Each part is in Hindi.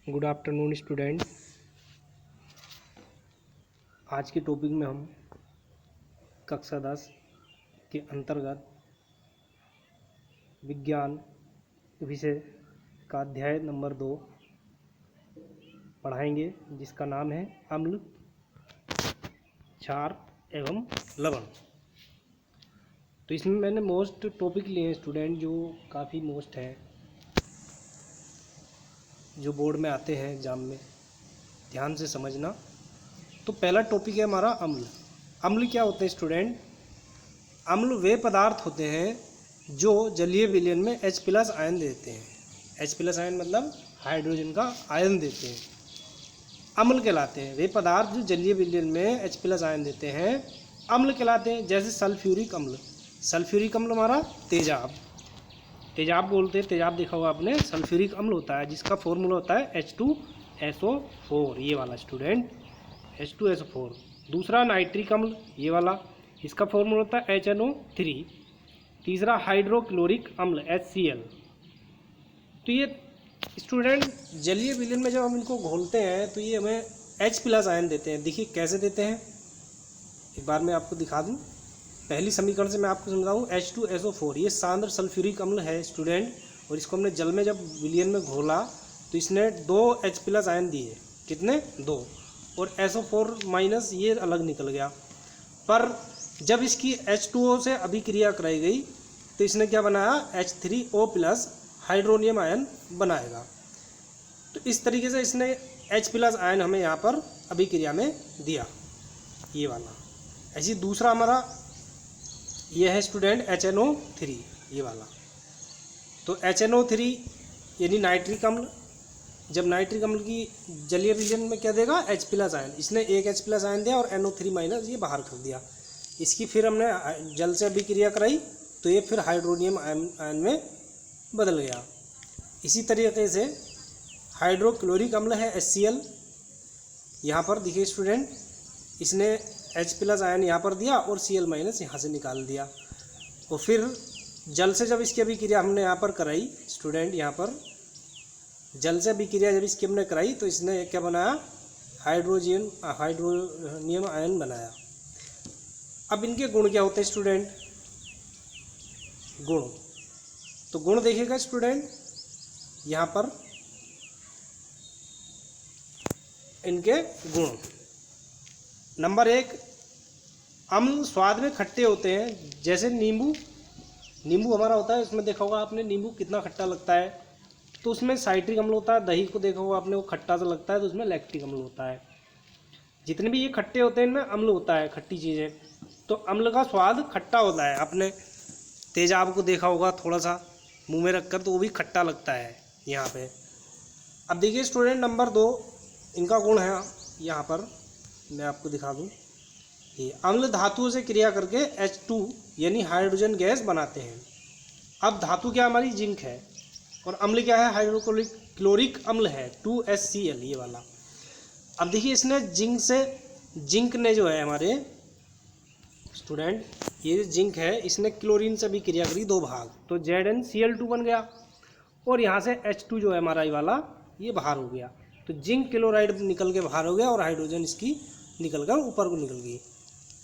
Good afternoon student. आज के टॉपिक में हम कक्षा 10 के अंतर्गत विज्ञान विषय का अध्याय नंबर 2 पढ़ाएंगे, जिसका नाम है अम्ल, क्षार एवं लवण। तो इसमें मैंने मोस्ट टॉपिक लिए हैं स्टूडेंट, जो काफ़ी मोस्ट है, जो बोर्ड में आते हैं एग्जाम में, ध्यान से समझना। तो पहला टॉपिक है हमारा अम्ल। अम्ल क्या होते हैं स्टूडेंट? अम्ल वे पदार्थ होते हैं जो जलीय विलयन में H+ आयन देते हैं। H+ आयन मतलब हाइड्रोजन का आयन देते हैं, अम्ल कहलाते हैं। वे पदार्थ जो जलीय विलयन में H+ आयन देते हैं अम्ल कहलाते हैं। जैसे सल्फ्यूरिक अम्ल। सल्फ्यूरिक अम्ल हमारा तेजाब, तेजाब बोलते हैं, तेजाब देखा होगा आपने। सल्फ्यूरिक अम्ल होता है जिसका फॉर्मूला होता है H2SO4, ये वाला स्टूडेंट, H2SO4। दूसरा नाइट्रिक अम्ल, ये वाला, इसका फॉर्मूला होता है HNO3। तीसरा हाइड्रोक्लोरिक अम्ल HCl। तो ये स्टूडेंट जलीय विलयन में जब हम इनको घोलते हैं तो ये हमें H+ आयन देते हैं। देखिए कैसे देते हैं, एक बार मैं आपको दिखा दूं। पहली समीकरण से मैं आपको समझाऊं। H2SO4 ये सांद्र सल्फ्यूरिक अम्ल है स्टूडेंट, और इसको हमने जल में जब विलयन में घोला तो इसने 2 H+ आयन दिए। कितने? 2। और SO4- ये अलग निकल गया। पर जब इसकी H2O से अभिक्रिया कराई गई तो इसने क्या बनाया? H3O+ हाइड्रोनियम आयन बनाएगा। तो इस तरीके से इसने H+ आयन हमें यहाँ पर अभिक्रिया में दिया, ये वाला। ऐसी दूसरा हमारा ये है स्टूडेंट HNO3, ये वाला। तो HNO3 यानी नाइट्रिक अम्ल, जब नाइट्रिक अम्ल की जलीय विलयन में क्या देगा? H+ ion. इसने एक H+ आयन दिया और NO3- ये बाहर कर दिया। इसकी फिर हमने जल से अभिक्रिया कराई तो ये फिर हाइड्रोनियम आयन में बदल गया। इसी तरीके से हाइड्रोक्लोरिक अम्ल है HCl। यहाँ पर देखिए स्टूडेंट, इसने H+ आयन यहाँ पर दिया और Cl- यहाँ से निकाल दिया। और फिर जल से जब इसकी अभिक्रिया हमने यहाँ पर कराई स्टूडेंट, यहाँ पर जल से अभिक्रिया जब इसकी हमने कराई तो इसने क्या बनाया? हाइड्रोनियम आयन बनाया। अब इनके गुण क्या होते हैं स्टूडेंट? गुण, तो गुण देखिएगा स्टूडेंट, यहाँ पर इनके गुण। नंबर 1, अम्ल स्वाद में खट्टे होते हैं। जैसे नींबू, नींबू हमारा होता है, उसमें देखा होगा आपने नींबू कितना खट्टा लगता है, तो उसमें साइट्रिक अम्ल होता है। दही को देखा होगा आपने, वो खट्टा सा लगता है, तो उसमें लैक्टिक अम्ल होता है। जितने भी ये खट्टे होते हैं इनमें अम्ल होता है, खट्टी चीज़ें। तो अम्ल का स्वाद खट्टा होता है। आपने तेजाब को देखा होगा, थोड़ा सा मुंह में रखकर, तो वो भी खट्टा लगता है यहाँ पे। अब देखिए स्टूडेंट नंबर 2, इनका गुण है, यहाँ पर मैं आपको दिखा दूँ। ये अम्ल धातुओं से क्रिया करके H2 यानी हाइड्रोजन गैस बनाते हैं। अब धातु क्या हमारी? जिंक है, और अम्ल क्या है? हाइड्रोक्लोरिक अम्ल है, 2HCl, ये वाला। अब देखिए इसने जिंक ने जो है हमारे स्टूडेंट, ये जिंक है, इसने क्लोरीन से भी क्रिया करी 2 भाग, तो ZnCl2 बन गया। और यहाँ से H2 जो है हमारा ये वाला, ये बाहर हो गया। तो जिंक क्लोराइड निकल के बाहर हो गया और हाइड्रोजन इसकी निकल कर ऊपर को निकल गई।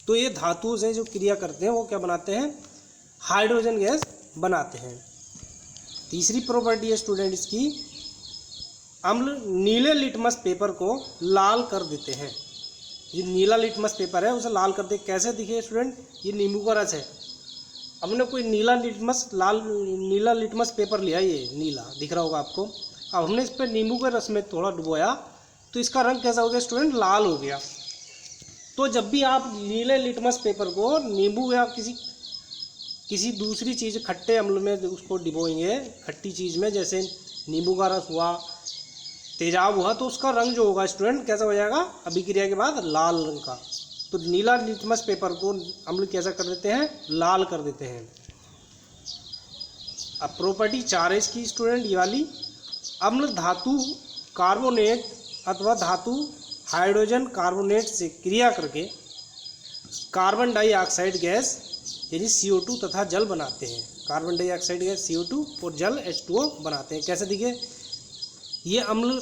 तो ये धातुओं से जो क्रिया करते हैं वो क्या बनाते हैं? हाइड्रोजन गैस बनाते हैं। तीसरी प्रॉपर्टी है स्टूडेंट इसकी, अम्ल नीले लिटमस पेपर को लाल कर देते हैं। ये नीला लिटमस पेपर है, उसे लाल कर दे। कैसे? दिखे स्टूडेंट, ये नींबू का रस है, हमने कोई नीला लिटमस पेपर लिया, ये नीला दिख रहा होगा आपको। अब हमने इस पर नींबू के रस में थोड़ा डुबोया तो इसका रंग कैसा हो गया स्टूडेंट? लाल हो गया। तो जब भी आप नीले लिटमस पेपर को नींबू या किसी दूसरी चीज़, खट्टे अम्ल में उसको डिबोएंगे, खट्टी चीज़ में, जैसे नींबू का रस हुआ, तेजाब हुआ, तो उसका रंग जो होगा स्टूडेंट कैसा हो जाएगा? अभिक्रिया के बाद लाल रंग का। तो नीला लिटमस पेपर को अम्ल कैसा कर देते हैं? लाल कर देते हैं। अब प्रॉपर्टी 4 है इसकी स्टूडेंट, ये वाली। अम्ल धातु कार्बोनेट अथवा धातु हाइड्रोजन कार्बोनेट से क्रिया करके कार्बन डाइऑक्साइड गैस यानी CO2 तथा जल बनाते हैं। कार्बन डाइऑक्साइड गैस CO2 और जल H2O बनाते हैं। कैसे? दिखे, ये अम्ल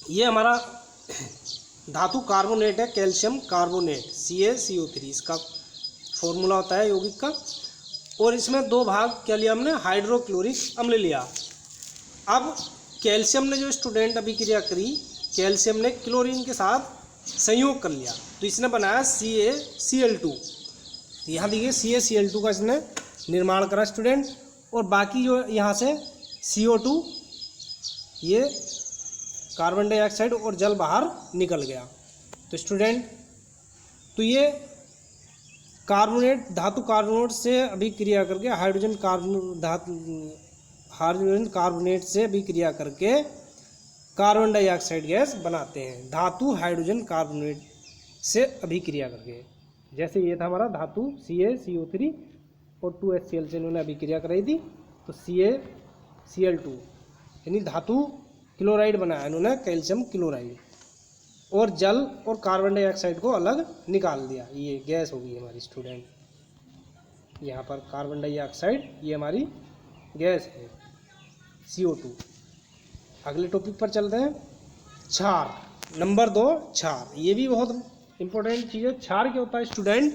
ये हमारा धातु कार्बोनेट है, कैल्शियम कार्बोनेट CaCO3, इसका फॉर्मूला होता है यौगिक का। और इसमें दो भाग क्या लिया हमने, हाइड्रोक्लोरिक अम्ल लिया। अब कैल्शियम ने जो स्टूडेंट अभिक्रिया करी, कैल्शियम ने क्लोरीन के साथ संयोग कर लिया, तो इसने बनाया CaCl2। यहाँ देखिए CaCl2 का इसने निर्माण करा स्टूडेंट। और बाकी जो यहाँ से CO2, ये कार्बन डाइऑक्साइड और जल बाहर निकल गया। तो स्टूडेंट, तो ये कार्बोनेट, धातु कार्बोनेट से अभिक्रिया करके हाइड्रोजन कार्बोनेट से अभिक्रिया करके कार्बन डाइऑक्साइड गैस बनाते हैं, धातु हाइड्रोजन कार्बोनेट से अभिक्रिया करके। जैसे ये था हमारा धातु CaCO3 और 2HCl से इन्होंने अभिक्रिया कराई थी, तो CaCl2 यानी धातु क्लोराइड बनाया इन्होंने, कैल्शियम क्लोराइड, और जल और कार्बन डाइऑक्साइड को अलग निकाल दिया। ये गैस होगी हमारी स्टूडेंट, यहाँ पर कार्बन डाइऑक्साइड, ये हमारी गैस है CO2। अगले टॉपिक पर चलते हैं, क्षार। नंबर 2, क्षार। ये भी बहुत इंपॉर्टेंट चीज़ है। क्षार क्या होता है स्टूडेंट?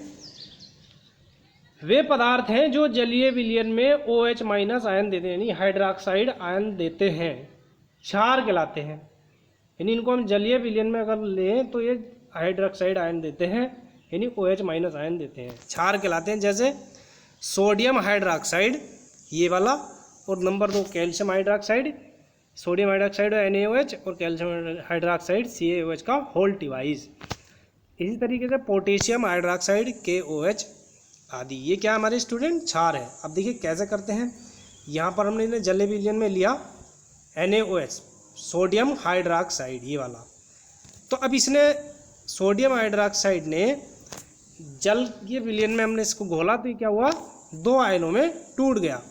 वे पदार्थ हैं जो जलीय विलयन में OH- आयन देते हैं, यानी हाइड्रोक्साइड आयन देते हैं, क्षार कहलाते हैं। यानी इनको हम जलीय विलयन में अगर लें तो ये हाइड्रोक्साइड आयन देते हैं, यानी OH- आयन देते हैं, क्षार कहलाते हैं। जैसे सोडियम हाइड्रोक्साइड ये वाला, और number 2 calcium hydroxide, sodium hydroxide NaOH, और कैल्शियम हाइड्रोक्साइड CaOH का होल डिवाइस। इसी तरीके से पोटेशियम हाइड्रोक्साइड KOH आदि, ये क्या हमारे स्टूडेंट क्षार है। अब देखिए कैसे करते हैं। यहाँ पर हमने इन्हें जलीय विलयन में लिया NaOH, सोडियम हाइड्रोक्साइड ये वाला। तो अब इसने सोडियम हाइड्रोक्साइड ने जल के विलयन में हमने इसको घोला, तो ये क्या हुआ, 2 आयनों में टूट गया,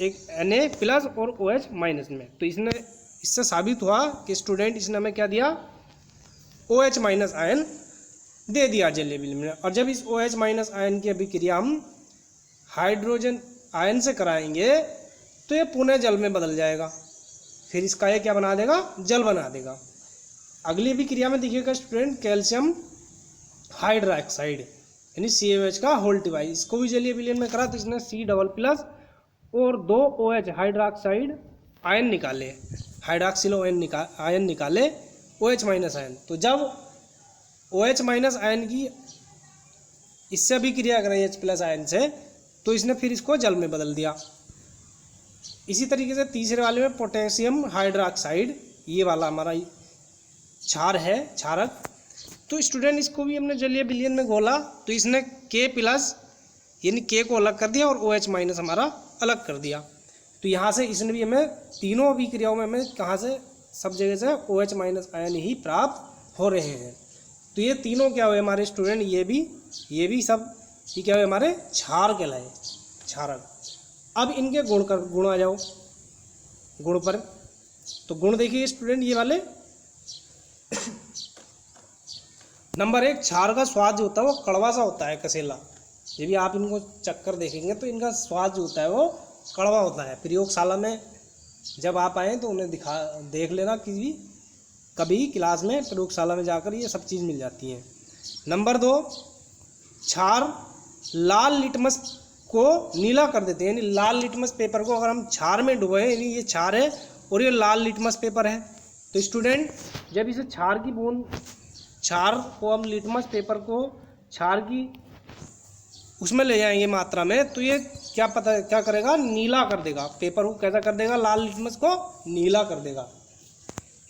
एक Na+ और OH- में। तो इससे साबित हुआ कि स्टूडेंट इसने हमें क्या दिया, OH- आयन दे दिया जलीय विलयन में। और जब इस OH- आयन की अभिक्रिया हम हाइड्रोजन आयन से कराएंगे तो ये पुनः जल में बदल जाएगा, फिर इसका ये क्या बना देगा, जल बना देगा। अगली अभिक्रिया में देखिएगा स्टूडेंट, कैल्शियम हाइड्रोक्साइड यानी CaOH का होल डिवाइस, इसको भी जलीय विलयन में करा, तो इसने C++ और 2 OH हाइड्रोक्साइड आयन निकाले, हाइड्रोक्सिल आयन निकाले, OH- आयन। तो जब OH- आयन की इससे अभिक्रिया कराई H+ आयन से, तो इसने फिर इसको जल में बदल दिया। इसी तरीके से तीसरे वाले में पोटेशियम हाइड्रोक्साइड, ये वाला हमारा क्षार है, क्षारक। तो स्टूडेंट इसको भी हमने जलीय विलयन में घोला, तो इसने K+ यानी K को अलग कर दिया और OH- हमारा अलग कर दिया। तो यहाँ से इसने भी हमें तीनों अभिक्रियाओं में हमें कहाँ से, सब जगह से OH- आयन ही प्राप्त हो रहे हैं। तो ये तीनों क्या हुए हमारे स्टूडेंट, ये भी सब ये क्या हुए हमारे क्षार कहलाए, क्षारक। अब इनके गुण आ जाओ, गुण पर। तो गुण देखिए स्टूडेंट, ये वाले नंबर 1, क्षार का स्वाद जो होता है वो कड़वा सा होता है, कसेला। ये भी आप इनको चक्कर देखेंगे तो इनका स्वाद जो होता है वो कड़वा होता है। प्रयोगशाला में जब आप आएँ तो उन्हें देख लेना, कभी क्लास में प्रयोगशाला में जाकर ये सब चीज़ मिल जाती हैं। नंबर 2, क्षार लाल लिटमस को नीला कर देते हैं, यानी लाल लिटमस पेपर को अगर हम क्षार में डुबोए, यानी ये क्षार है और ये लाल लिटमस पेपर है। तो स्टूडेंट जब इसे क्षार की बूंद, क्षार को हम लिटमस पेपर को क्षार की उसमें ले जाएंगे मात्रा में, तो ये क्या करेगा, नीला कर देगा पेपर को। कैसा कर देगा, लाल लिटमस को नीला कर देगा।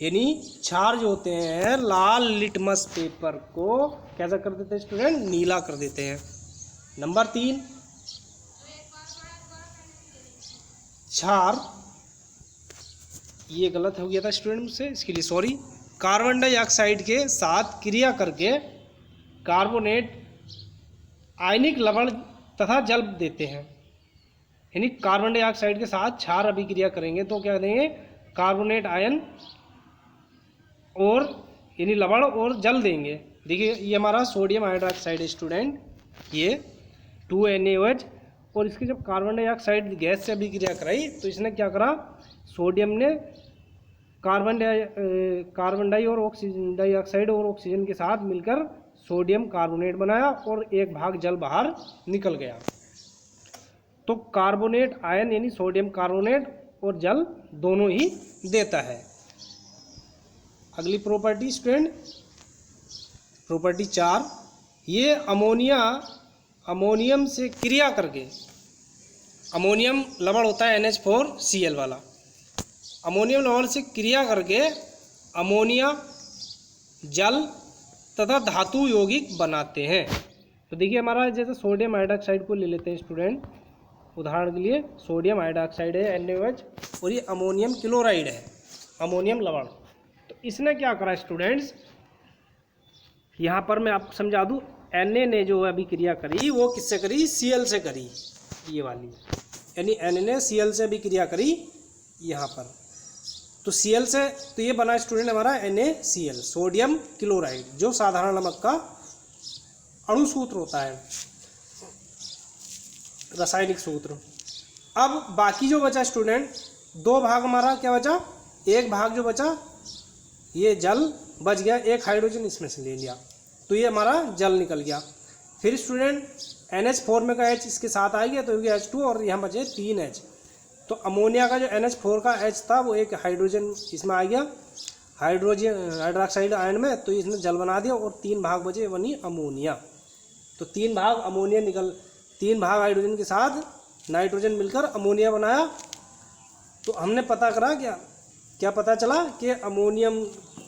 यानी क्षार जो होते हैं लाल लिटमस पेपर को कैसा कर देते हैं स्टूडेंट, नीला कर देते हैं। नंबर 3, क्षार, ये गलत हो गया था स्टूडेंट मुझसे, इसके लिए सॉरी। कार्बन डाइऑक्साइड के साथ क्रिया करके कार्बोनेट आयनिक लवण तथा जल देते हैं। यानी कार्बन डाइऑक्साइड के साथ क्षार अभिक्रिया करेंगे तो क्या देंगे, कार्बोनेट आयन और यानी लवण और जल देंगे। देखिए ये हमारा सोडियम हाइड्रोक्साइड स्टूडेंट, ये 2NaOH, और इसकी जब कार्बन डाइऑक्साइड गैस से अभिक्रिया कराई तो इसने क्या करा, सोडियम ने कार्बन डाइऑक्साइड और ऑक्सीजन के साथ मिलकर सोडियम कार्बोनेट बनाया और एक भाग जल बाहर निकल गया। तो कार्बोनेट आयन यानी सोडियम कार्बोनेट और जल दोनों ही देता है। अगली प्रॉपर्टी स्टूडेंट, प्रॉपर्टी 4, ये अमोनियम से क्रिया करके, अमोनियम लवण होता है NH4Cl वाला, अमोनियम लवण से क्रिया करके अमोनिया जल तथा धातु यौगिक बनाते हैं। तो देखिए हमारा जैसे सोडियम हाइड्रॉक्साइड को ले लेते हैं स्टूडेंट, उदाहरण के लिए सोडियम हाइड्रॉक्साइड है NaOH और ये अमोनियम क्लोराइड है, अमोनियम लवण। तो इसने क्या करा स्टूडेंट्स, यहाँ पर मैं आपको समझा दूँ, Na ने जो अभी क्रिया करी वो किससे करी, Cl से करी, ये वाली, यानी Na ने Cl से अभी क्रिया करी यहाँ पर। तो Cl से तो ये बना स्टूडेंट हमारा NaCl, सोडियम क्लोराइड, जो साधारण नमक का अणुसूत्र होता है, रासायनिक सूत्र। अब बाकी जो बचा स्टूडेंट, दो भाग हमारा क्या बचा, एक भाग जो बचा ये जल बच गया, एक हाइड्रोजन इसमें से ले लिया, तो ये हमारा जल निकल गया। फिर स्टूडेंट NH4 में का H इसके साथ आ गया, तो ये H2 और यहाँ बचे 3 H। तो अमोनिया का जो NH4 का H था वो एक हाइड्रोजन इसमें आ गया, हाइड्रोजन हाइड्रोक्साइड आयन में, तो इसने जल बना दिया और 3 भाग बचे बनी अमोनिया। तो 3 भाग अमोनिया निकल, 3 भाग हाइड्रोजन के साथ नाइट्रोजन मिलकर अमोनिया बनाया। तो हमने पता करा क्या पता चला कि अमोनियम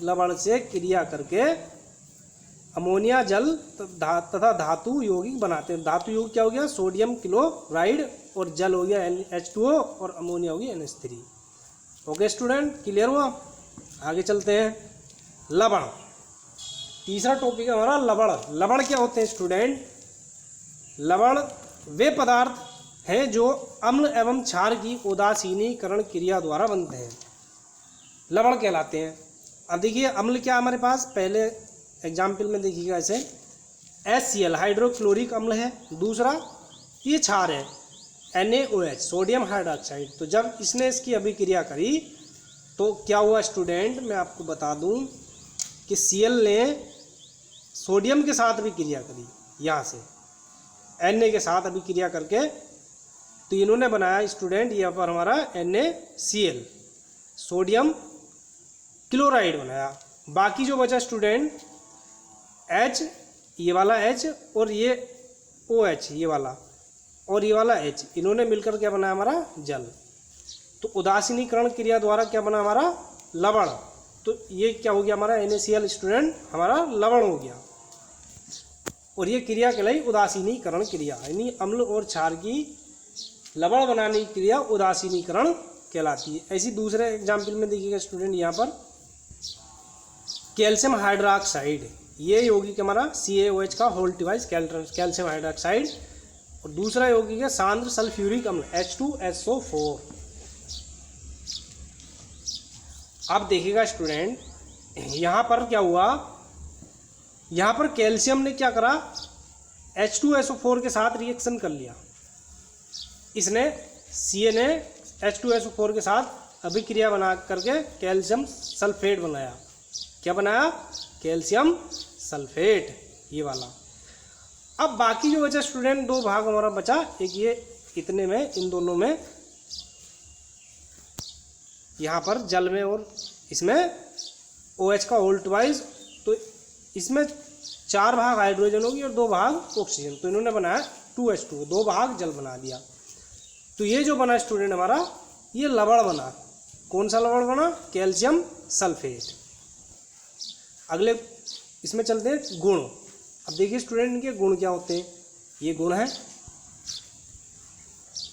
लवण से क्रिया करके अमोनिया जल तथा धातु यौगिक बनाते हैं। धातु यौगिक क्या हो गया, सोडियम क्लोराइड, और जल हो गया H2O और अमोनिया हो गया NH3। ओके स्टूडेंट, क्लियर हुआ? आगे चलते हैं। लवण, तीसरा टॉपिक है हमारा लवण। लवण क्या होते हैं स्टूडेंट? लवण वे पदार्थ हैं जो अम्ल एवं क्षार की उदासीनीकरण क्रिया द्वारा बनते हैं, लवण कहलाते हैं। अब देखिए अम्ल क्या हमारे पास, पहले एग्जाम्पल में देखिएगा ऐसे HCl हाइड्रोक्लोरिक अम्ल है, दूसरा ये क्षार है NaOH सोडियम हाइड्रॉक्साइड। तो जब इसने इसकी अभिक्रिया करी तो क्या हुआ स्टूडेंट, मैं आपको बता दूं कि Cl ने सोडियम के साथ अभिक्रिया करी, यहाँ से Na के साथ अभिक्रिया करके तो इन्होंने बनाया स्टूडेंट यहाँ पर हमारा NaCl सोडियम क्लोराइड बनाया। बाकी जो बचा स्टूडेंट H, ये वाला H और ये OH ये वाला और ये वाला H, इन्होंने मिलकर क्या बना हमारा जल। तो उदासीनीकरण क्रिया द्वारा क्या बना हमारा लवण। तो ये क्या हो गया हमारा NaCl स्टूडेंट हमारा लवण हो गया, और ये क्रिया कहलाई उदासीनीकरण क्रिया, यानी अम्ल और क्षार की लवण बनाने की क्रिया उदासीनीकरण कहलाती है। ऐसी दूसरे एग्जाम्पल में देखिएगा स्टूडेंट, यहाँ पर कैल्शियम हाइड्रॉक्साइड, ये यौगिक हमारा CaOH का होल डिवाइस कैल्शियम हाइड्रॉक्साइड, और दूसरा यौगिक है सांद्र सल्फ्यूरिक अम्ल H2SO4। आप देखिएगा स्टूडेंट, यहाँ पर क्या हुआ, यहाँ पर कैल्शियम ने क्या करा, H2SO4 के साथ रिएक्शन कर लिया, इसने Ca ने H2SO4 के साथ अभिक्रिया बना करके कैल्शियम सल्फेट बनाया। क्या बनाया, कैल्शियम सल्फेट, ये वाला। अब बाकी जो बचा स्टूडेंट, दो भाग हमारा बचा, एक ये इतने में, इन दोनों में, यहाँ पर जल में और इसमें OH का होल ट्वाइस, तो इसमें 4 भाग हाइड्रोजन होगी और 2 भाग ऑक्सीजन, तो इन्होंने बनाया 2H2, 2 भाग जल बना दिया। तो ये जो बना स्टूडेंट हमारा, ये लवण बना। कौन सा लवण बना, कैल्शियम सल्फेट। अगले इसमें चलते हैं गुण। अब देखिए स्टूडेंट इनके गुण क्या होते हैं, ये गुण है।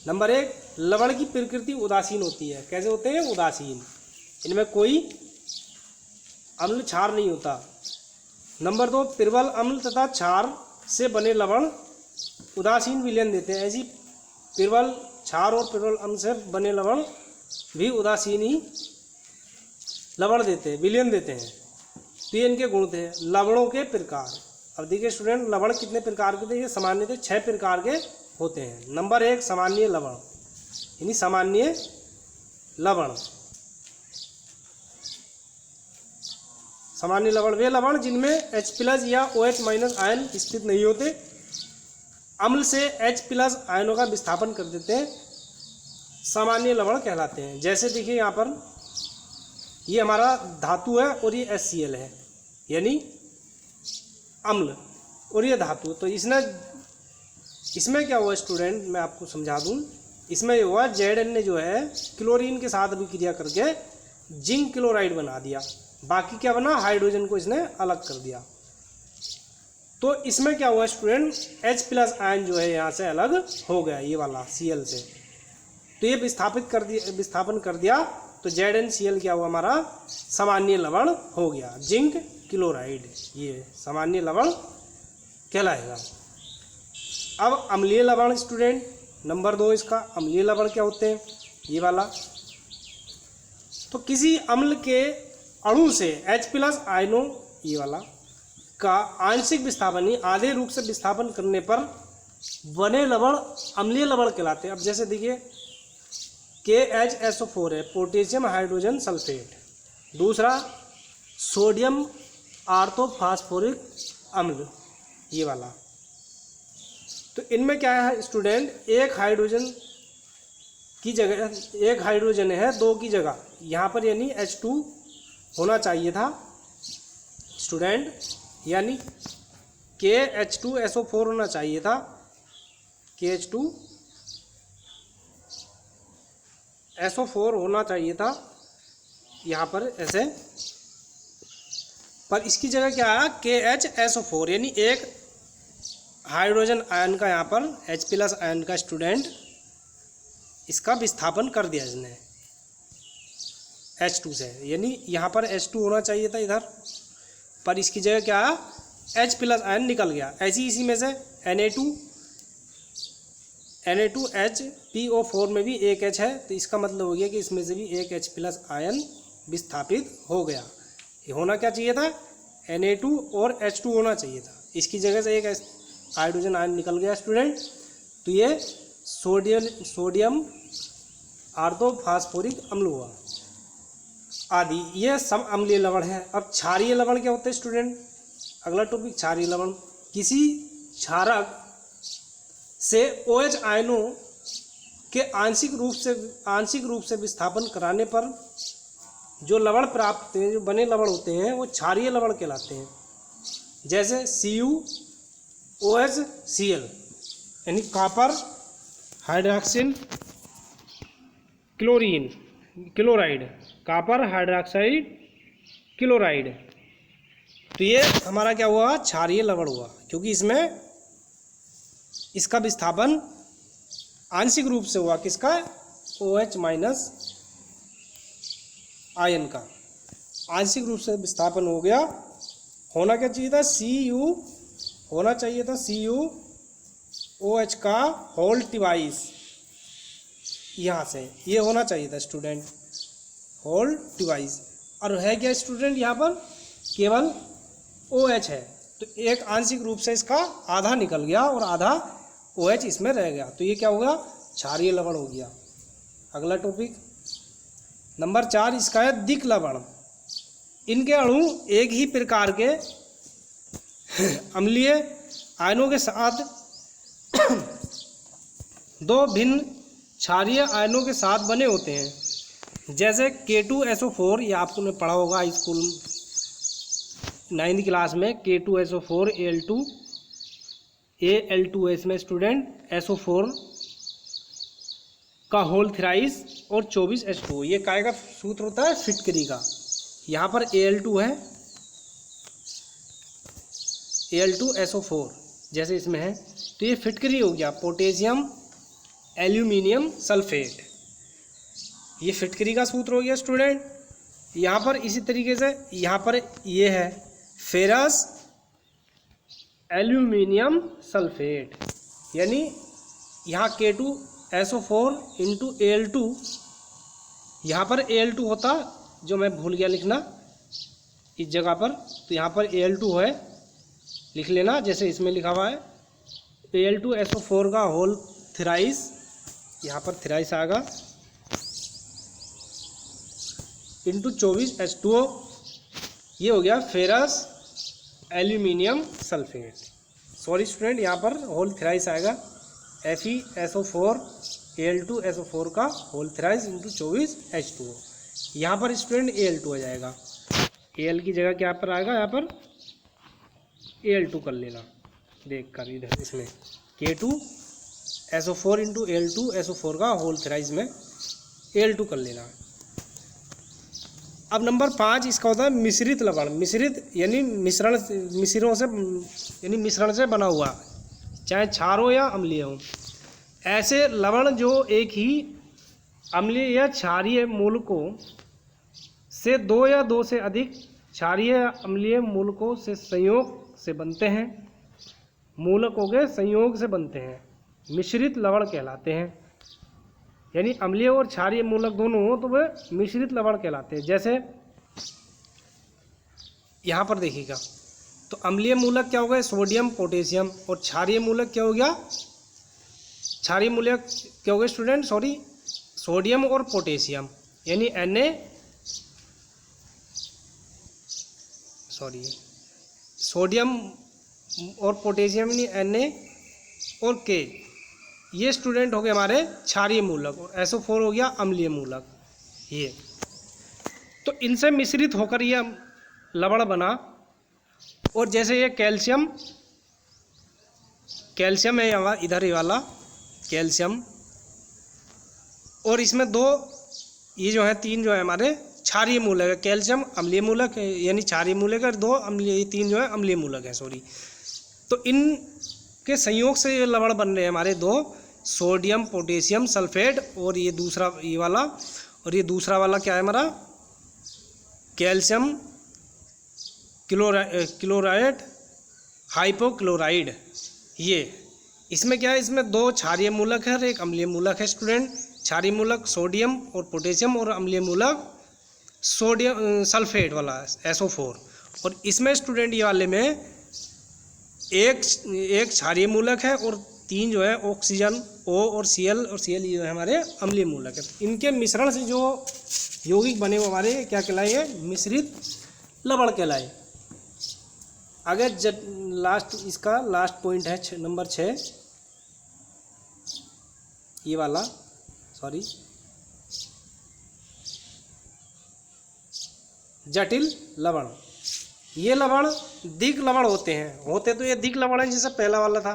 नंबर 1, लवण की प्रकृति उदासीन होती है। कैसे होते हैं, उदासीन, इनमें कोई अम्ल क्षार नहीं होता। नंबर 2, प्रबल अम्ल तथा क्षार से बने लवण उदासीन विलयन देते हैं। ऐसी प्रबल क्षार और प्रबल अम्ल से बने लवण भी उदासीन ही लवण देते हैं, विलयन देते हैं। तो ये इनके गुण थे। लवणों के प्रकार, अब देखिए स्टूडेंट लवण कितने प्रकार के थे, ये सामान्य थे 6 प्रकार के होते हैं। नंबर 1, सामान्य लवण, यानी सामान्य लवण। सामान्य लवण वे लवण जिनमें H+ या OH- आयन स्थित नहीं होते, अम्ल से H+ आयनों का विस्थापन कर देते हैं, सामान्य लवण कहलाते हैं। जैसे देखिए यहाँ पर ये हमारा धातु है और ये HCl है, यानी अम्ल, और ये धातु। तो इसमें क्या हुआ स्टूडेंट, मैं आपको समझा दूं। इसमें ये हुआ Zn ने जो है क्लोरीन के साथ अभिक्रिया करके जिंक क्लोराइड बना दिया, बाकी क्या बना, हाइड्रोजन को इसने अलग कर दिया। तो इसमें क्या हुआ स्टूडेंट, H+ आयन जो है यहाँ से अलग हो गया, ये वाला Cl से। तो ये विस्थापन कर दिया, तो ZnCl क्या हुआ, हमारा सामान्य लवण हो गया, जिंक क्लोराइड, ये सामान्य लवण कहलाएगा। अब अम्लीय लवण स्टूडेंट, नंबर 2 इसका अम्लीय लवण क्या होते हैं, ये वाला। तो किसी अम्ल के अणु से H+ आयनों, ये वाला, का आंशिक विस्थापन, आधे रूप से विस्थापन करने पर बने लवण अम्लीय लवण कहलाते हैं। अब जैसे देखिए KHSO4 है, पोटेशियम हाइड्रोजन सल्फेट। दूसरा सोडियम ऑर्थोफॉस्फोरिक अम्ल, ये वाला। तो इनमें क्या है स्टूडेंट, एक हाइड्रोजन की जगह, एक हाइड्रोजन है 2 की जगह, यहाँ पर यानी H2 होना चाहिए था स्टूडेंट, यानी KH2SO4 होना चाहिए था, KH2SO4 होना चाहिए था यहाँ पर ऐसे, पर इसकी जगह क्या है KHSO4, यानी एक हाइड्रोजन आयन का यहाँ पर H+ आयन का स्टूडेंट इसका विस्थापन कर दिया इसने H2 से, यानी यहाँ पर H2 होना चाहिए था इधर, पर इसकी जगह क्या है H+ आयन निकल गया। ऐसी इसी में से Na2HPO4 में भी एक H है, तो इसका मतलब हो गया कि इसमें से भी एक H+ आयन विस्थापित हो गया। ये होना क्या चाहिए था, Na2 और H2 होना चाहिए था, इसकी जगह से एक हाइड्रोजन आयन निकल गया स्टूडेंट। तो ये सोडियम ऑर्थोफॉस्फोरिक अम्ल हुआ आदि, ये सब अम्लीय लवण है। अब क्षारीय लवण क्या होते हैं स्टूडेंट, अगला टॉपिक क्षारीय लवण। किसी क्षारक से OH आयनों के आंशिक रूप से विस्थापन कराने पर जो लवण प्राप्त होते हैं, जो बने लवण होते हैं, वो क्षारीय लवण कहलाते हैं। जैसे CuOHCl, यानी copper hydroxyl chloride, copper hydroxide chloride. तो ये हमारा क्या हुआ, क्षारीय लवण हुआ, क्योंकि इसमें इसका विस्थापन आंशिक रूप से हुआ, किसका, OH- आयन का आंशिक रूप से विस्थापन हो गया। होना क्या चाहिए था, Cu होना चाहिए था, CuOH का होल डिवाइस, यहाँ से ये होना चाहिए था स्टूडेंट, होल डिवाइस। और है क्या स्टूडेंट, यहाँ पर केवल OH है, तो एक आंशिक रूप से इसका आधा निकल गया और आधा OH इसमें रह गया, तो ये क्या होगा, क्षारीय लवण हो गया। अगला टॉपिक नंबर 4 इसका है दिक् लवण। इनके अणु एक ही प्रकार के अम्लीय आयनों के साथ दो भिन्न क्षारीय आयनों के साथ बने होते हैं। जैसे K2SO4, ये आपने पढ़ा होगा स्कूल 9th क्लास में, K2SO4 Al2 है इसमें स्टूडेंट, SO4 का होल थ्राइस और 24H2, ये काय का सूत्र होता है, फिटकरी का। यहाँ पर Al2 है, Al2SO4 जैसे इसमें है, तो ये फिटकरी हो गया, पोटेशियम एल्यूमिनियम सल्फेट, ये फिटकरी का सूत्र हो गया स्टूडेंट। यहाँ पर इसी तरीके से यहाँ पर ये है फेरस एल्यूमिनियम सल्फेट, यानी यहाँ K2SO4 इंटू Al2, यहाँ पर Al2 होता, जो मैं भूल गया लिखना इस जगह पर, तो यहाँ पर Al2 है, लिख लेना जैसे इसमें लिखा हुआ है, Al2SO4 का होल थ्राइस, यहाँ पर थ्राइस आएगा, इंटू 24H2O, ये हो गया ferrous aluminium sulphate. Sorry student, यहाँ पर होल थ्राइस आएगा, FeSO4 Al2SO4 का होल थ्राइस इंटू 24H2O। यहाँ पर स्टूडेंट Al2 आ जाएगा, Al की जगह क्या पर आएगा, यहाँ पर Al2 कर लेना देख कर इधर इसमें K2SO4 इंटू Al2SO4 का होल थ्राइस में Al2 कर लेना। अब नंबर 5 इसका होता है मिश्रित लवण। मिश्रित यानी मिश्रण से बना हुआ, चाहे क्षार हो या अम्लीय हो। ऐसे लवण जो एक ही अम्लीय या क्षारीय मूलकों से दो या दो से अधिक क्षारीय या अम्लीय मूलकों से संयोग से बनते हैं, मूलकों के संयोग से बनते हैं, मिश्रित लवण कहलाते हैं। यानी अम्लीय और क्षारीय मूलक दोनों हो तो वे मिश्रित लवण कहलाते हैं। जैसे यहाँ पर देखिएगा, तो अम्लीय मूलक क्या हो गया, सोडियम पोटेशियम, और क्षारीय मूलक क्या हो गया, क्षारीय मूलक क्या हो गया स्टूडेंट, सोडियम और पोटेशियम, यानी सोडियम और पोटेशियम यानी Na और K, ये स्टूडेंट हो गए हमारे क्षारीय मूलक, और SO4 हो गया अम्लीय मूलक। ये तो इनसे मिश्रित होकर ये लवण बना। और जैसे ये कैल्शियम है यहाँ इधर ही वाला कैल्शियम, और इसमें दो ये जो है तीन जो है हमारे क्षारीय मूलक है, कैल्शियम अम्लीय मूलक यानी क्षारीय मूलक है, दो अम्लीय, तीन जो है अम्लीय मूलक है सॉरी। तो इन के संयोग से ये लवण बन रहे हैं हमारे दो, सोडियम पोटेशियम सल्फेट, और ये दूसरा ये वाला, और ये दूसरा वाला क्या है हमारा कैल्शियम क्लोराइड हाइपोक्लोराइड। ये इसमें क्या है, इसमें दो क्षारीय मूलक है और एक अम्लीय मूलक है स्टूडेंट। क्षारीय मूलक सोडियम और पोटेशियम, और अम्लीय मूलक सोडियम सल्फेट वाला SO4। और इसमें स्टूडेंट ये वाले में एक क्षारीय मूलक है और तीन जो है ऑक्सीजन O और Cl, और Cl ये जो है हमारे अम्लीय मूलक है। इनके मिश्रण से जो यौगिक बने वो हमारे क्या कहलाए, मिश्रित लवण कहलाए। आगे इसका लास्ट पॉइंट है नंबर 6, ये वाला सॉरी, जटिल लवण। ये लवण दिग लवण होते तो ये दिग लवण है जैसे पहला वाला था,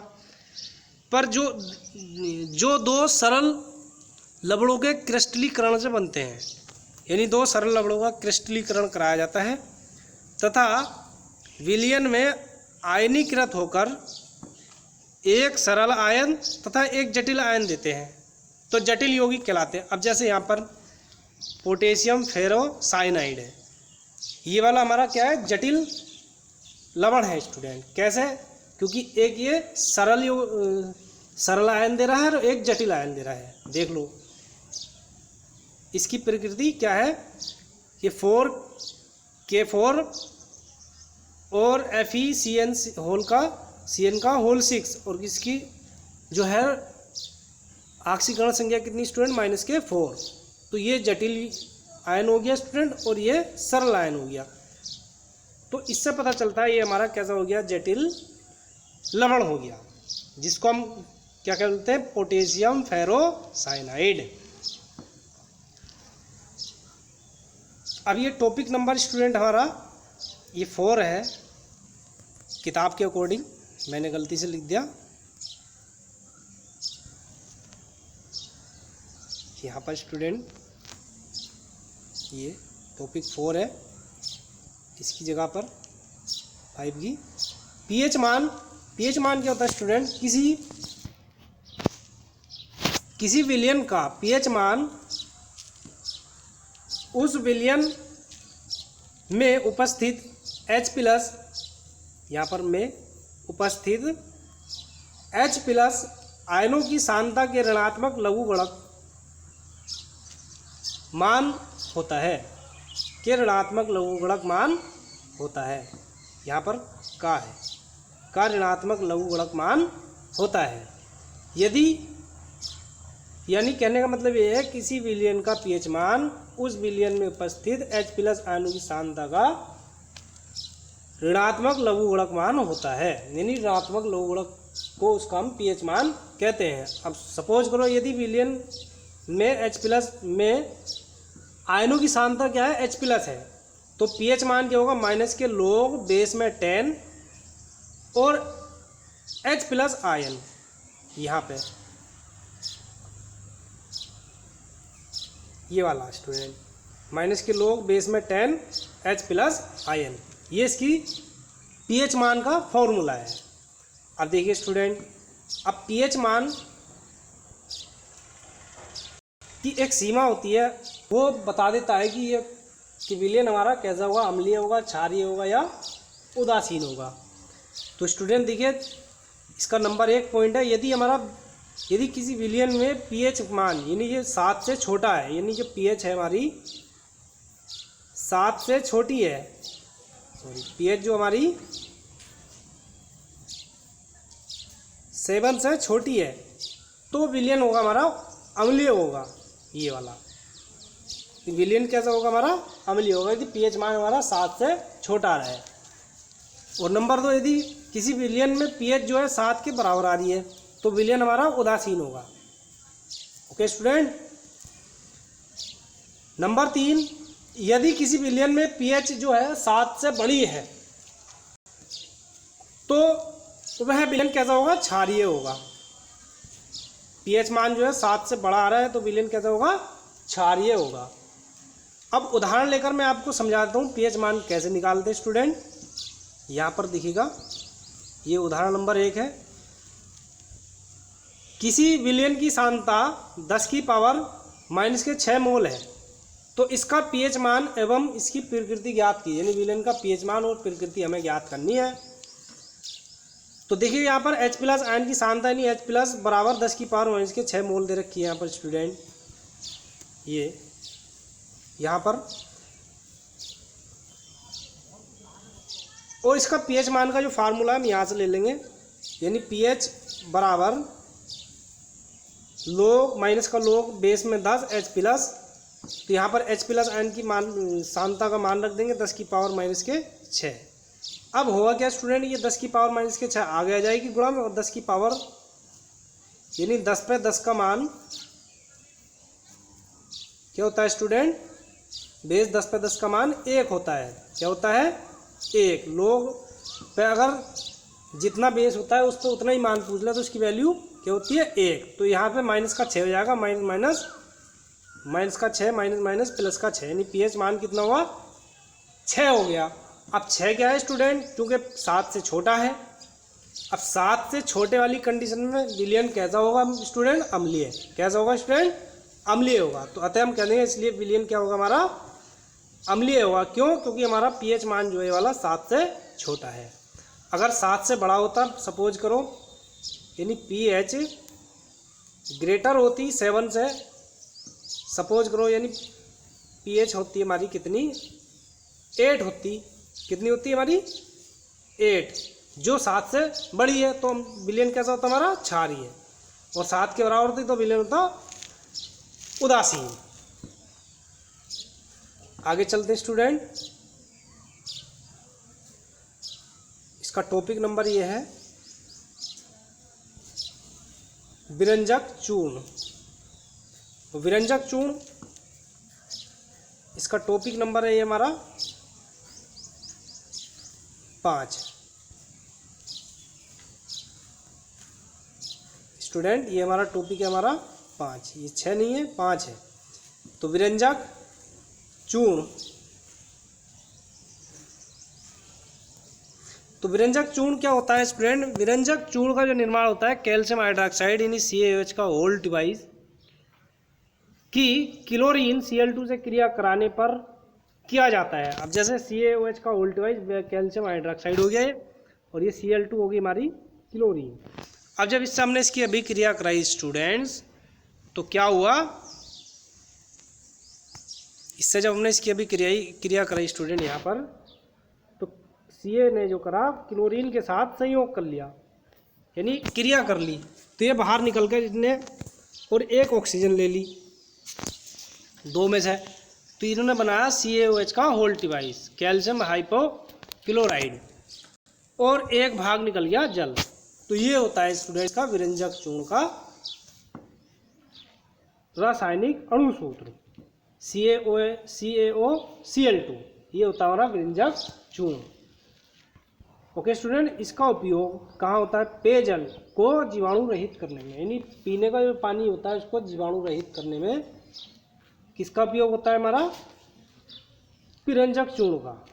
पर जो दो सरल लवणों के क्रिस्टलीकरण से बनते हैं, यानी दो सरल लवणों का क्रिस्टलीकरण कराया जाता है तथा विलयन में आयनीकृत होकर एक सरल आयन तथा एक जटिल आयन देते हैं, तो जटिल यौगिक कहलाते हैं। अब जैसे यहाँ पर पोटेशियम फेरोसाइनाइड है, ये वाला हमारा क्या है, जटिल लवण है स्टूडेंट। कैसे, क्योंकि एक ये सरल आयन दे रहा है और एक जटिल आयन दे रहा है। देख लो इसकी प्रकृति क्या है, ये K4 और FeCN का होल 6, और इसकी जो है ऑक्सीकरण संख्या कितनी स्टूडेंट, -4। तो ये जटिल आयन हो गया स्टूडेंट, और ये सरल आयन हो गया। तो इससे पता चलता है ये हमारा कैसा हो गया, जटिल लवण हो गया, जिसको हम क्या कहते हैं, पोटेशियम फेरोसाइनाइड। अब ये टॉपिक नंबर स्टूडेंट हमारा ये 4 है, किताब के अकॉर्डिंग मैंने गलती से लिख दिया यहाँ पर स्टूडेंट, ये टॉपिक 4 है, इसकी जगह पर 5 की पीएच मान क्या होता है स्टूडेंट, किसी विलयन का पीएच मान उस विलयन में उपस्थित H+ यहाँ पर में उपस्थित H+ आयनों की सांद्रता के ऋणात्मक लघुगणक मान होता है, के ऋणात्मक लघुगणक मान होता है। यहाँ पर का ऋणात्मक लघुगणक मान होता है। यदि यानी कहने का मतलब ये है, किसी विलयन का पीएच मान उस विलयन में उपस्थित H+ आयनों की सांद्रता का ऋणात्मक लघुगुणक मान होता है, यानी ऋणात्मक लघुगुणक को उसका हम पीएच मान कहते हैं। अब सपोज करो यदि विलयन में H+ में आयनों की सांद्रता क्या है, H+ है, तो पीएच मान क्या होगा, माइनस के log बेस में 10 और H+ आयन यहाँ पे ये वाला स्टूडेंट, माइनस के log बेस में 10 H+ आयन, ये इसकी पीएच मान का फॉर्मूला है। अब देखिए स्टूडेंट, अब पीएच मान की एक सीमा होती है, वो बता देता है कि ये कि विलयन हमारा कैसा होगा, अम्लीय होगा, क्षारीय होगा या उदासीन होगा। तो स्टूडेंट देखिए इसका नंबर 1 पॉइंट है, यदि किसी विलयन में पीएच मान यानी ये 7 से छोटा है, यानी जो पीएच है हमारी 7 से छोटी है, पीएच जो हमारी 7 से छोटी है, तो विलयन होगा हमारा अम्लीय होगा। ये वाला विलयन कैसा होगा, हमारा अम्लीय होगा यदि पीएच मान हमारा 7 से छोटा रहे। और नंबर 2, यदि किसी विलयन में पीएच जो है 7 के बराबर आ रही है, तो विलयन हमारा उदासीन होगा। Okay student. नंबर 3, यदि किसी विलयन में पीएच जो है 7 से बड़ी है, तो वह विलयन कैसा होगा, क्षारीय होगा। पीएच मान जो है 7 से बड़ा आ रहा है, तो विलयन कैसा होगा, क्षारीय होगा। अब उदाहरण लेकर मैं आपको समझाता हूँ पीएच मान कैसे निकालते हैं स्टूडेंट। यहाँ पर दिखेगा, ये उदाहरण नंबर 1 है। किसी विलयन की सांद्रता 10 की पावर -6 मोल है, तो इसका पीएच मान एवं इसकी प्रकृति ज्ञात की, यानी विलयन का पीएच मान और प्रकृति हमें ज्ञात करनी है। तो देखिए यहाँ पर H+ आयन की सांद्रता यानी H+ बराबर 10 की पावर -6 मोल दे रखी है यहाँ पर स्टूडेंट। ये यहाँ पर, और इसका पीएच मान का जो फार्मूला हम यहाँ से ले लेंगे, यानी पीएच बराबर log बेस में 10 H+, तो यहाँ पर H+ आयन की सांद्रता का मान रख देंगे 10 की पावर -6। अब होगा क्या स्टूडेंट, ये 10 की पावर -6 आगे आ जाएगी गुणा में, और 10 की पावर यानी 10 पे 10 का मान क्या होता है स्टूडेंट, बेस 10 पे 10 का मान 1 होता है। क्या होता है, 1। log पे अगर जितना बेस होता है उस पर उतना ही मान पूछ ले तो उसकी वैल्यू क्या होती है, 1। तो यहाँ पे -6 हो जाएगा, -6 यानी पीएच मान कितना हुआ, 6 हो गया। अब 6 क्या है स्टूडेंट, क्योंकि 7 से छोटा है। अब 7 से छोटे वाली कंडीशन में विलयन कैसा होगा स्टूडेंट, अम्लीय। कैसा होगा स्टूडेंट, अम्लीय होगा। तो अतः हम कह देंगे इसलिए विलयन क्या होगा हमारा, अम्लीय होगा। क्यों, क्योंकि हमारा पीएच मान जो है वाला 7 से छोटा है। अगर 7 से बड़ा होता, सपोज करो यानी पीएच ग्रेटर होती 7 से, सपोज करो यानी पीएच होती है हमारी कितनी, 8 होती, कितनी होती है हमारी, 8, जो 7 से बड़ी है, तो विलयन कैसा होता हमारा, क्षारीय। और 7 के बराबर होती तो विलयन होता उदासीन। आगे चलते स्टूडेंट, इसका टॉपिक नंबर ये है विरंजक चूर्ण। विरंजक चूर्ण, इसका टॉपिक नंबर है ये हमारा 5। स्टूडेंट ये हमारा टॉपिक है हमारा 5, ये 6 नहीं है 5 है। तो विरंजक चूर्ण, तो विरंजक चूर्ण क्या होता है स्टूडेंट, विरंजक चूर्ण का जो निर्माण होता है कैल्शियम हाइड्रोक्साइड यानी CaOH का होल डिवाइस की क्लोरीन Cl2 से क्रिया कराने पर किया जाता है। अब जैसे CaOH का होल डिवाइस कैल्शियम हाइड्रोक्साइड हो गया है, और ये Cl2 होगी हमारी क्लोरीन। अब जब इससे हमने इसकी अभी क्रिया कराई स्टूडेंट्स, तो क्या हुआ, इससे जब हमने इसकी अभी क्रिया कराई स्टूडेंट यहाँ पर, तो Ca ने जो करा क्लोरीन के साथ संयोग कर लिया, यानी क्रिया कर ली, तो ये बाहर निकल कर इसने और एक ऑक्सीजन ले ली 2 में से, तो इन्होंने बनाया CaOH का होल डिवाइस कैल्शियम हाइपोक्लोराइड। और एक भाग निकल गया जल। तो ये होता है स्टूडेंट का विरंजक चूर्ण का रासायनिक अणु सूत्र CaOCl2। ये होता है हमारा विरंजक चूर्ण। ओके स्टूडेंट, इसका उपयोग कहाँ होता है? पेयजल को जीवाणु रहित करने में, यानी पीने का जो पानी होता है उसको जीवाणु रहित करने में किसका उपयोग होता है? हमारा विरंजक चूर्ण का।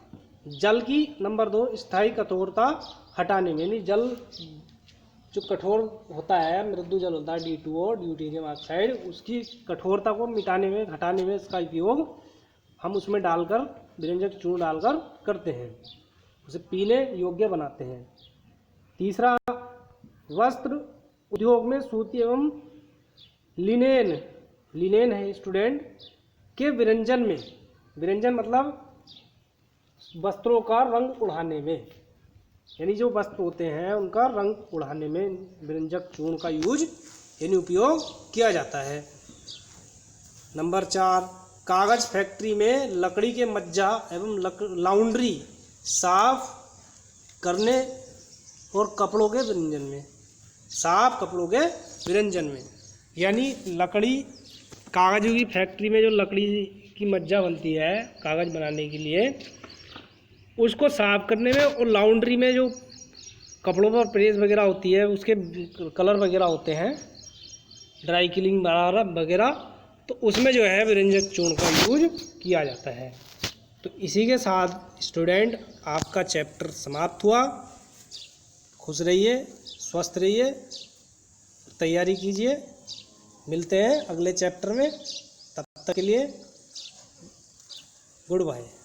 जल की नंबर 2 स्थायी कठोरता हटाने में, यानी जल जो कठोर होता है, मृदु जल होता है D2O ड्यूटेरियम ऑक्साइड, उसकी कठोरता को मिटाने में, घटाने में इसका उपयोग हम उसमें डालकर विरंजक चूर्ण डालकर करते हैं, उसे पीने योग्य बनाते हैं। तीसरा, वस्त्र उद्योग में सूती एवं लिनेन है स्टूडेंट के विरंजन में, विरंजन मतलब वस्त्रों का रंग उड़ाने में, यानी जो वस्त्र होते हैं उनका रंग उड़ाने में विरंजक चूर्ण का यूज यानी उपयोग किया जाता है। नंबर 4, कागज फैक्ट्री में लकड़ी के मज्जा एवं लाउंड्री साफ करने और कपड़ों के विरंजन में, साफ कपड़ों के विरंजन में, यानी लकड़ी कागज़ की फैक्ट्री में जो लकड़ी की मज्जा बनती है कागज़ बनाने के लिए, उसको साफ करने में, और लाउंड्री में जो कपड़ों पर प्रेस वगैरह होती है उसके कलर वगैरह होते हैं, ड्राई क्लीनिंग वगैरह, तो उसमें जो है विरंजक चूर्ण का यूज किया जाता है। तो इसी के साथ स्टूडेंट आपका चैप्टर समाप्त हुआ। खुश रहिए, स्वस्थ रहिए, तैयारी कीजिए। मिलते हैं अगले चैप्टर में, तब तक के लिए गुड बाय।